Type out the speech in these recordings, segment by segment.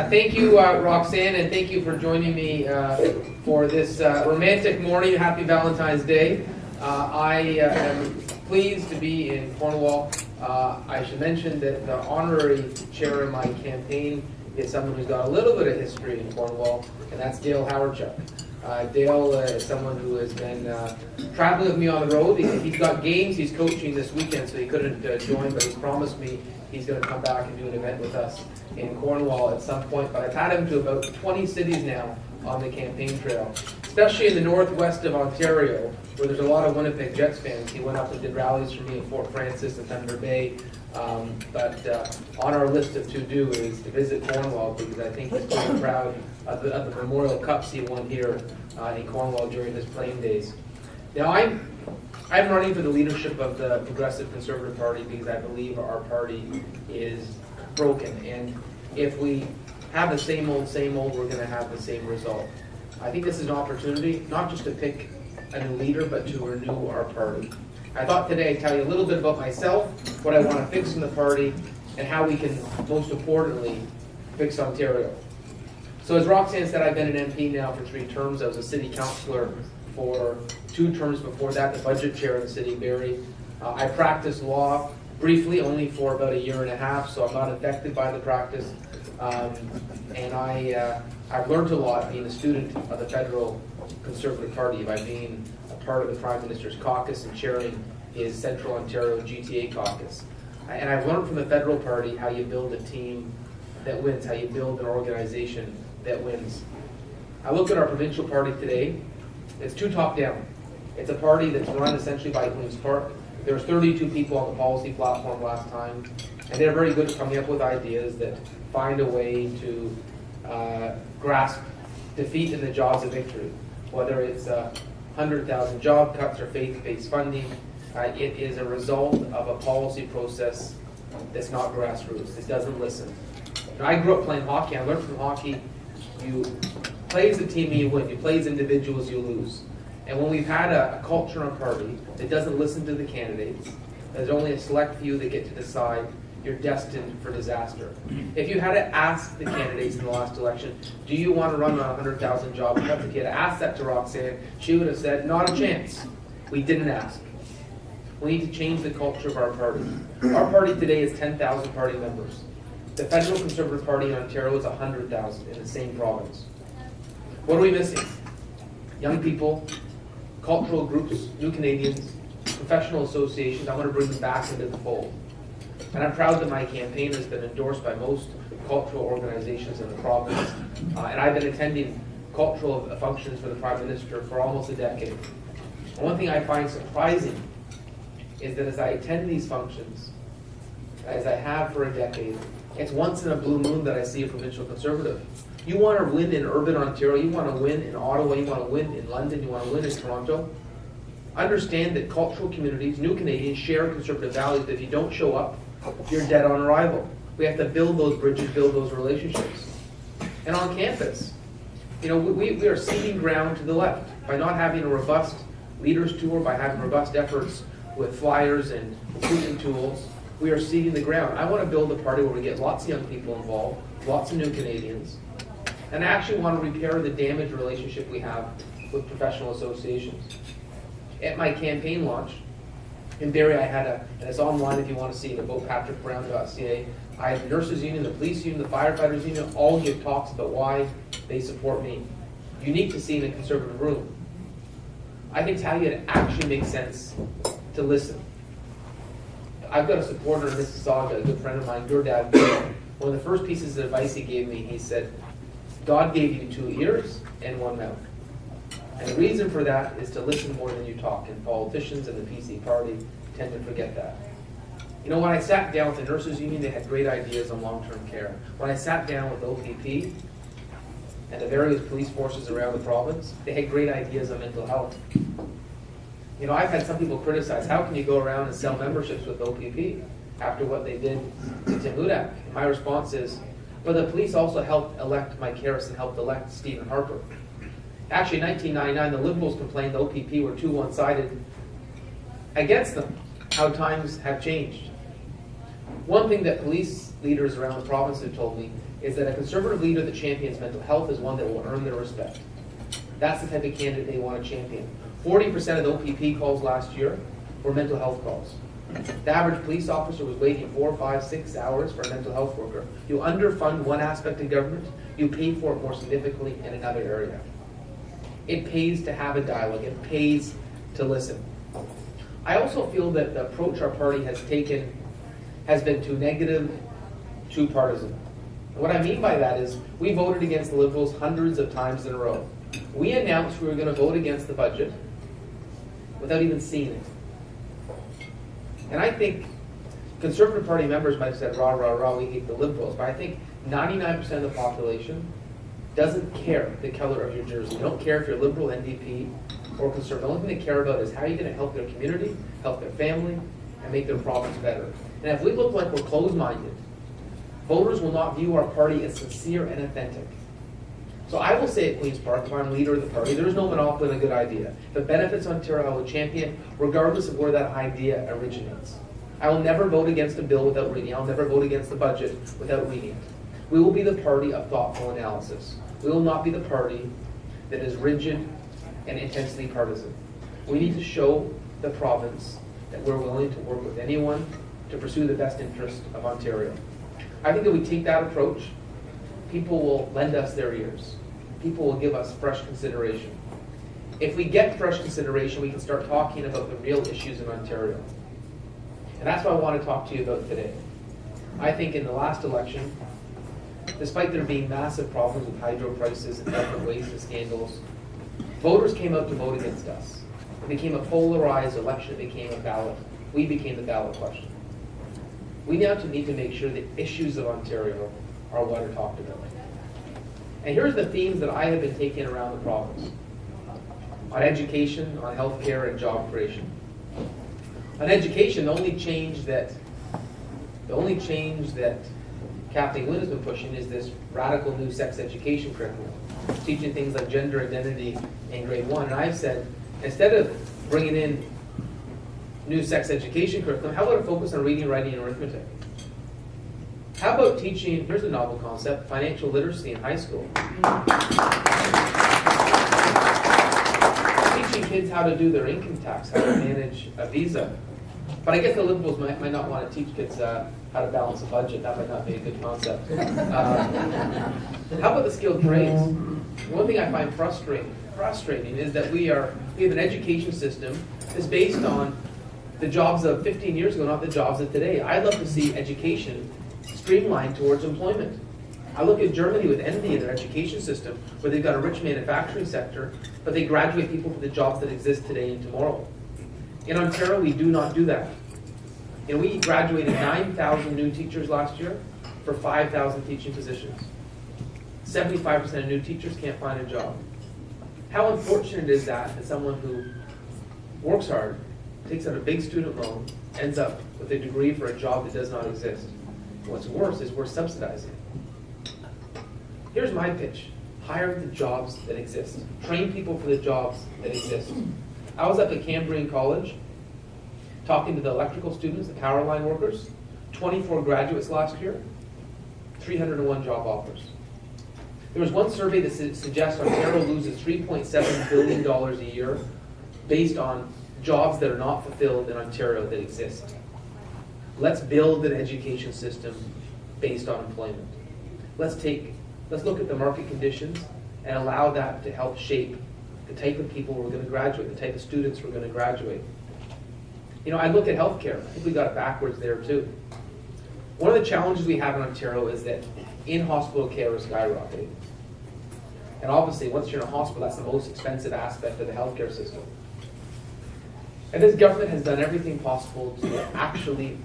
Thank you, Roxanne, and thank you for joining me for this romantic morning. Happy Valentine's Day. I am pleased to be in Cornwall. I should mention that the honorary chair of my campaign is someone who's got a little bit of history in Cornwall, and that's Dale Howardchuk. Dale is someone who has been traveling with me on the road. He's got games he's coaching this weekend, so he couldn't join, but he's promised me he's going to come back and do an event with us in Cornwall at some point. But I've had him to about 20 cities now on the campaign trail, especially in the northwest of Ontario, where there's a lot of Winnipeg Jets fans. He went up and did rallies for me in Fort Francis and Thunder Bay. But on our list of to-do is to visit Cornwall, because I think he's quite proud of the Memorial Cups he won here in Cornwall during his playing days. Now, I'm running for the leadership of the Progressive Conservative Party because I believe our party is broken. And if we have the same old, we're going to have the same result. I think this is an opportunity not just to pick a new leader, but to renew our party. I thought today I'd tell you a little bit about myself, what I want to fix in the party, and how we can, most importantly, fix Ontario. So as Roxanne said, I've been an MP now for 3 terms. I was a city councillor for 2 terms before that, the budget chair in the city of Barrie. I practiced law briefly, only for about 1.5 years, so I'm not affected by the practice. And I've learned a lot being a student of the Federal Conservative Party by being a part of the Prime Minister's caucus and chairing his Central Ontario GTA caucus. And I've learned from the Federal Party how you build a team that wins, how you build an organization that wins. I look at our provincial party today. It's too top-down. It's a party that's run essentially by Queen's Park. There was 32 people on the policy platform last time, and they're very good at coming up with ideas that find a way to grasp defeat in the jaws of victory. Whether it's 100,000 job cuts or faith-based funding, it is a result of a policy process that's not grassroots. It doesn't listen. Now, I grew up playing hockey. I learned from hockey, you play as a team and you win. You play as individuals, you lose. And when we've had a culture and party that doesn't listen to the candidates, there's only a select few that get to decide, you're destined for disaster. If you had to ask the candidates in the last election, do you want to run on 100,000 job cuts? If you had asked that to Roxanne, she would have said, not a chance. We didn't ask. We need to change the culture of our party. Our party today is 10,000 party members. The Federal Conservative Party in Ontario is 100,000 in the same province. What are we missing? Young people, cultural groups, new Canadians, professional associations. I want to bring them back into the fold. And I'm proud that my campaign has been endorsed by most cultural organizations in the province. And I've been attending cultural functions for the Prime Minister for almost a decade. And one thing I find surprising is that as I attend these functions, as I have for a decade, it's once in a blue moon that I see a provincial Conservative. You want to win in urban Ontario, you want to win in Ottawa, you want to win in London, you want to win in Toronto. Understand that cultural communities, new Canadians, share Conservative values. That if you don't show up, you're dead on arrival. We have to build those bridges, build those relationships. And on campus, we are ceding ground to the left by not having a robust leaders tour, by having robust efforts with flyers and recruitment tools. We are ceding the ground. I want to build a party where we get lots of young people involved, lots of new Canadians, and I actually want to repair the damaged relationship we have with professional associations. At my campaign launch in Barrie, I had and it's online if you want to see it, about patrickbrown.ca. I had the nurses union, the police union, the firefighters union, all give talks about why they support me. Unique to see in a Conservative room. I can tell you it actually makes sense to listen. I've got a supporter in Mississauga, a good friend of mine, Gurdad. One of the first pieces of advice he gave me, he said, God gave you 2 ears and 1 mouth. And the reason for that is to listen more than you talk. And politicians and the PC party tend to forget that. When I sat down with the nurses union, they had great ideas on long-term care. When I sat down with OPP and the various police forces around the province, they had great ideas on mental health. I've had some people criticize, how can you go around and sell memberships with OPP after what they did to Tim Hudak? And my response is, well, the police also helped elect Mike Harris and helped elect Stephen Harper. Actually, in 1999, the Liberals complained the OPP were too one-sided against them. How times have changed. One thing that police leaders around the province have told me is that a Conservative leader that champions mental health is one that will earn their respect. That's the type of candidate they want to champion. 40% of the OPP calls last year were mental health calls. The average police officer was waiting 4, 5, 6 hours for a mental health worker. You underfund one aspect of government, you pay for it more significantly in another area. It pays to have a dialogue. It pays to listen. I also feel that the approach our party has taken has been too negative, too partisan. And what I mean by that is we voted against the Liberals hundreds of times in a row. We announced we were going to vote against the budget without even seeing it. And I think Conservative Party members might have said, rah, rah, rah, we hate the Liberals. But I think 99% of the population doesn't care the color of your jersey. They don't care if you're Liberal, NDP, or Conservative. The only thing they care about is how you're going to help their community, help their family, and make their province better. And if we look like we're closed-minded, voters will not view our party as sincere and authentic. So I will say at Queen's Park, if I'm leader of the party, there is no monopoly on a good idea. If it benefits Ontario, I will champion regardless of where that idea originates. I will never vote against a bill without reading. I'll never vote against the budget without reading it. We will be the party of thoughtful analysis. We will not be the party that is rigid and intensely partisan. We need to show the province that we're willing to work with anyone to pursue the best interest of Ontario. I think that we take that approach, people will lend us their ears. People will give us fresh consideration. If we get fresh consideration, we can start talking about the real issues in Ontario. And that's what I want to talk to you about today. I think in the last election, despite there being massive problems with hydro prices and government waste and scandals, voters came out to vote against us. It became a polarized election. It became a ballot. We became the ballot question. We now need to make sure the issues of Ontario are what are talked about. And here's the themes that I have been taking around the province. On education, on healthcare, and job creation. On education, the only change that Kathleen Wynne has been pushing is this radical new sex education curriculum, teaching things like gender identity in grade 1. And I've said, instead of bringing in new sex education curriculum, how about a focus on reading, writing, and arithmetic? How about teaching, here's a novel concept, financial literacy in high school. Teaching kids how to do their income tax, how to manage a visa. But I guess the Liberals might not want to teach kids how to balance a budget. That might not be a good concept. How about the skilled trades? One thing I find frustrating is that we have an education system that's based on the jobs of 15 years ago, not the jobs of today. I'd love to see education streamlined towards employment. I look at Germany with envy in their education system, where they've got a rich manufacturing sector, but they graduate people for the jobs that exist today and tomorrow. In Ontario, we do not do that. And we graduated 9,000 new teachers last year for 5,000 teaching positions. 75% of new teachers can't find a job. How unfortunate is that someone who works hard, takes out a big student loan, ends up with a degree for a job that does not exist? What's worse is we're subsidizing it. Here's my pitch. Hire the jobs that exist. Train people for the jobs that exist. I was up at Cambrian College talking to the electrical students, the power line workers, 24 graduates last year, 301 job offers. There was one survey that suggests Ontario loses $3.7 billion a year based on jobs that are not fulfilled in Ontario that exist. Let's build an education system based on employment. Let's look at the market conditions and allow that to help shape the type of people we're going to graduate, the type of students we're going to graduate. You know, I look at healthcare. I think we got it backwards there too. One of the challenges we have in Ontario is that in-hospital care is skyrocketing. And obviously, once you're in a hospital, that's the most expensive aspect of the healthcare system. And this government has done everything possible to actually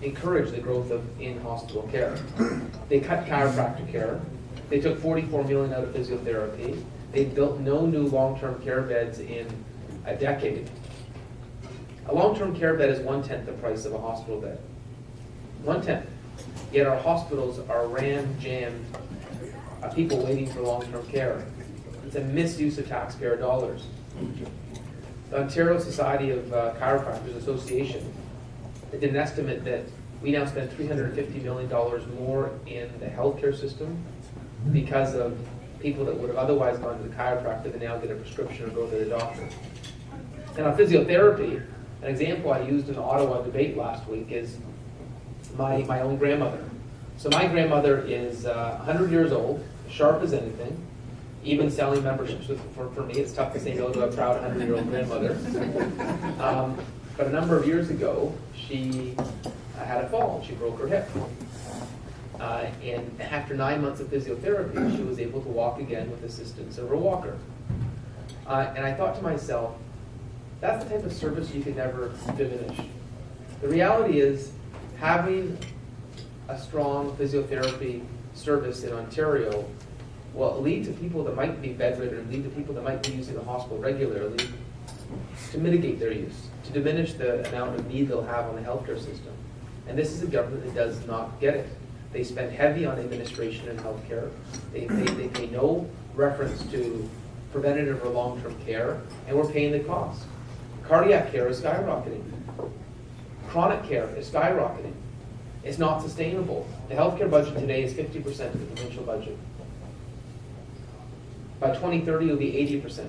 encourage the growth of in-hospital care. They cut chiropractic care. They took $44 million out of physiotherapy. They built no new long-term care beds in a decade. A long-term care bed is 1/10 the price of a hospital bed. 1/10. Yet our hospitals are jammed of people waiting for long-term care. It's a misuse of taxpayer dollars. The Ontario Society of Chiropractors Association did an estimate that We now spend $350 million more in the healthcare system because of people that would have otherwise gone to the chiropractor that now get a prescription or go to the doctor. And on physiotherapy, an example I used in the Ottawa debate last week is my own grandmother. So my grandmother is 100 years old, sharp as anything, even selling memberships. For me, it's tough to say no to a proud 100-year-old grandmother. But a number of years ago, she had a fall. She broke her hip. And after 9 months of physiotherapy, she was able to walk again with assistance of her walker. And I thought to myself, that's the type of service you can never diminish. The reality is, having a strong physiotherapy service in Ontario will lead to people that might be bedridden, lead to people that might be using the hospital regularly to mitigate their use, to diminish the amount of need they'll have on the healthcare system. And this is a government that does not get it. They spend heavy on administration and healthcare. They pay no reference to preventative or long-term care, and we're paying the cost. Cardiac care is skyrocketing. Chronic care is skyrocketing. It's not sustainable. The healthcare budget today is 50% of the provincial budget. By 2030, it'll be 80%.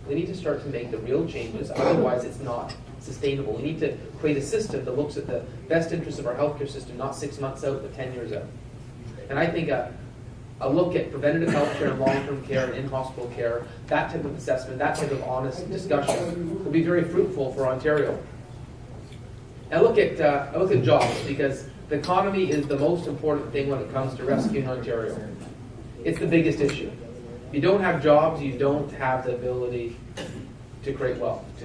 We need to start to make the real changes, otherwise it's not sustainable. We need to create a system that looks at the best interests of our healthcare system, not 6 months out, but 10 years out. And I think a look at preventative healthcare and long-term care and in-hospital care, that type of assessment, that type of honest discussion will be very fruitful for Ontario. I look at jobs, because the economy is the most important thing when it comes to rescuing Ontario. It's the biggest issue. If you don't have jobs, you don't have the ability to create wealth, to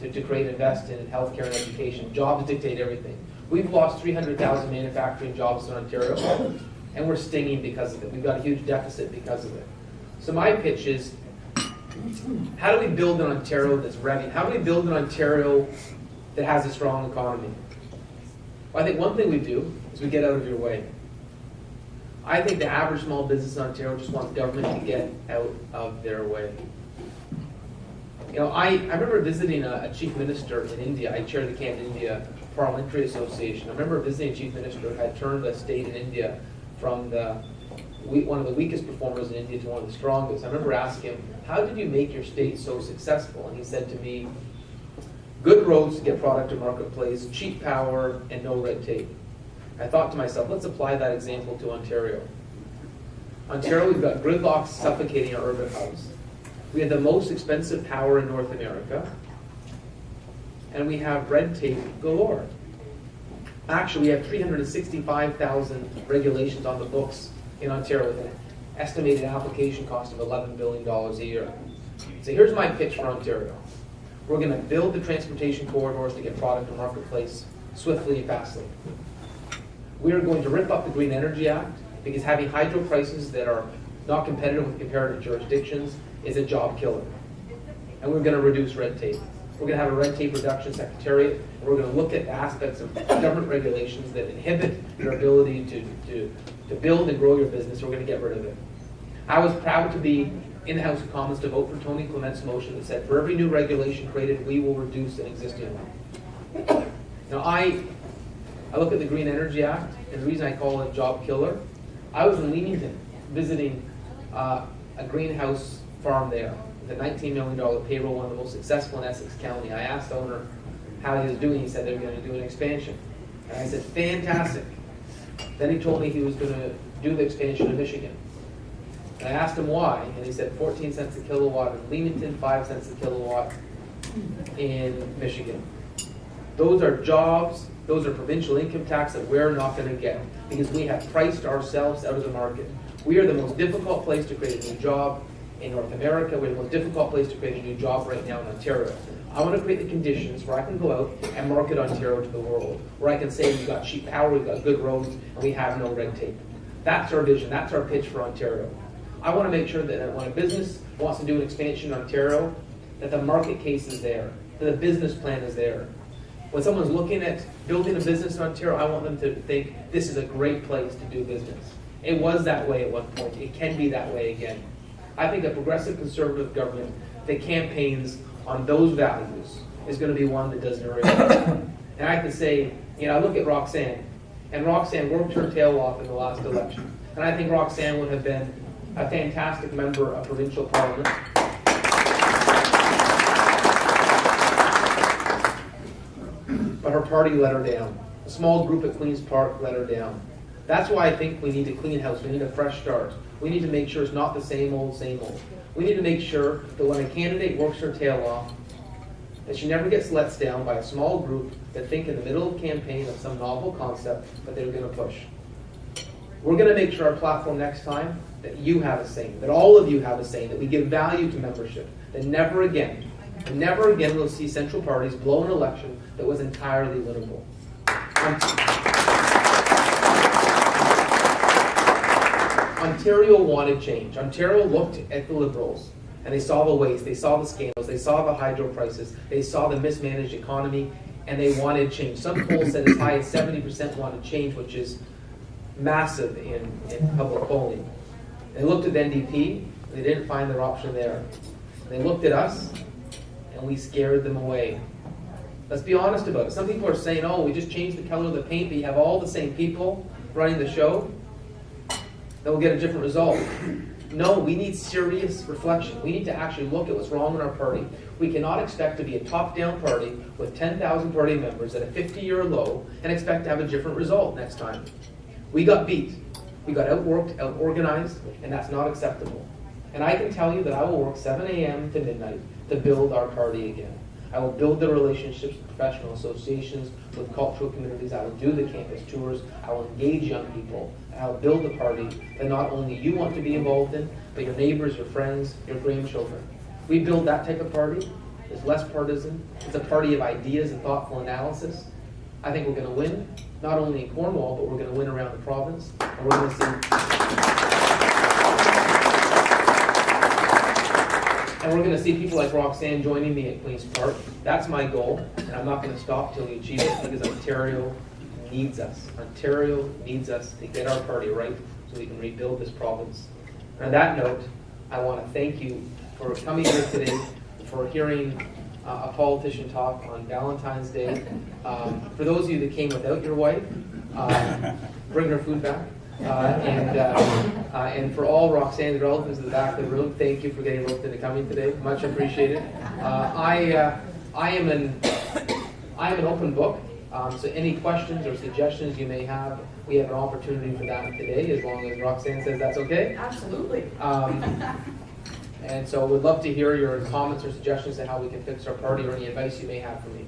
invest in healthcare and education. Jobs dictate everything. We've lost 300,000 manufacturing jobs in Ontario, and we're stinging because of it. We've got a huge deficit because of it. So my pitch is, how do we build an Ontario that's revving? How do we build an Ontario that has a strong economy? Well, I think one thing we do is we get out of your way. I think the average small business in Ontario just wants government to get out of their way. You know, I remember visiting a chief minister in India. I chair the Canada-India Parliamentary Association. I remember visiting a chief minister who had turned a state in India from one of the weakest performers in India to one of the strongest. I remember asking him, how did you make your state so successful? And he said to me, good roads to get product to marketplace, cheap power, and no red tape. I thought to myself, let's apply that example to Ontario. Ontario, we've got gridlocks suffocating our urban hubs. We have the most expensive power in North America, and we have red tape galore. Actually, we have 365,000 regulations on the books in Ontario with an estimated application cost of $11 billion a year. So here's my pitch for Ontario. We're going to build the transportation corridors to get product to marketplace swiftly and fastly. We are going to rip up the Green Energy Act, because having hydro prices that are not competitive with comparative jurisdictions is a job killer. And we're going to reduce red tape. We're going to have a red tape reduction secretariat, and we're going to look at aspects of government regulations that inhibit your ability to build and grow your business. We're going to get rid of it. I was proud to be in the House of Commons to vote for Tony Clement's motion that said, for every new regulation created, we will reduce an existing one. Now, I look at the Green Energy Act, and the reason I call it a job killer, I was in Leamington visiting a greenhouse farm there with a $19 million payroll, one of the most successful in Essex County. I asked the owner how he was doing. He said they were going to do an expansion. And I said, fantastic. Then he told me he was going to do the expansion in Michigan. And I asked him why, and he said 14 cents a kilowatt in Leamington, 5 cents a kilowatt in Michigan. Those are jobs, those are provincial income tax that we're not going to get, because we have priced ourselves out of the market. We are the most difficult place to create a new job in North America. We're the most difficult place to create a new job right now in Ontario. I want to create the conditions where I can go out and market Ontario to the world, where I can say we've got cheap power, we've got good roads, and we have no red tape. That's our vision, that's our pitch for Ontario. I want to make sure that when a business wants to do an expansion in Ontario, that the market case is there, that the business plan is there. When someone's looking at building a business in Ontario, I want them to think this is a great place to do business. It was that way at one point. It can be that way again. I think a progressive conservative government that campaigns on those values is going to be one that does very well. And I can say You know, I look at Roxanne, and Roxanne worked her tail off in the last election. And I think Roxanne would have been a fantastic member of provincial parliament. But her party let her down. A small group at Queen's Park let her down. That's why I think we need a clean house. We need a fresh start. We need to make sure it's not the same old, same old. We need to make sure that when a candidate works her tail off, that she never gets let down by a small group that think in the middle of campaign of some novel concept that they're going to push. We're going to make sure our platform next time that you have a say, that all of you have a say, that we give value to membership, that never again we'll see central parties blow an election that was entirely winnable. Ontario wanted change. Ontario looked at the Liberals and they saw the waste, they saw the scandals, they saw the hydro prices, they saw the mismanaged economy, and they wanted change. Some polls said as high as 70% wanted change, which is massive in public polling. They looked at the NDP, they didn't find their option there. They looked at us, and we scared them away. Let's be honest about it. Some people are saying, oh, we just changed the color of the paint, but you have all the same people running the show, then we'll get a different result. No, we need serious reflection. We need to actually look at what's wrong in our party. We cannot expect to be a top-down party with 10,000 party members at a 50-year low and expect to have a different result next time. We got beat. We got outworked, out-organized, and that's not acceptable. And I can tell you that I will work 7 a.m. to midnight to build our party again. I will build the relationships with professional associations, with cultural communities. I will do the campus tours. I will engage young people. I will build a party that not only you want to be involved in, but your neighbors, your friends, your grandchildren. We build that type of party. It's less partisan. It's a party of ideas and thoughtful analysis. I think we're going to win, not only in Cornwall, but we're going to win around the province. And we're going to see people like Roxanne joining me at Queen's Park. That's my goal, and I'm not going to stop till we achieve it, because Ontario needs us. Ontario needs us to get our party right so we can rebuild this province. And on that note, I want to thank you for coming here today, for hearing a politician talk on Valentine's Day. For those of you that came without your wife, bring her food back. And for all Roxanne's relatives in the back of the room, thank you for getting roped into coming today. Much appreciated. I am an open book. So any questions or suggestions you may have, we have an opportunity for that today, as long as Roxanne says that's okay. Absolutely. And so we'd love to hear your comments or suggestions to how we can fix our party, or any advice you may have for me.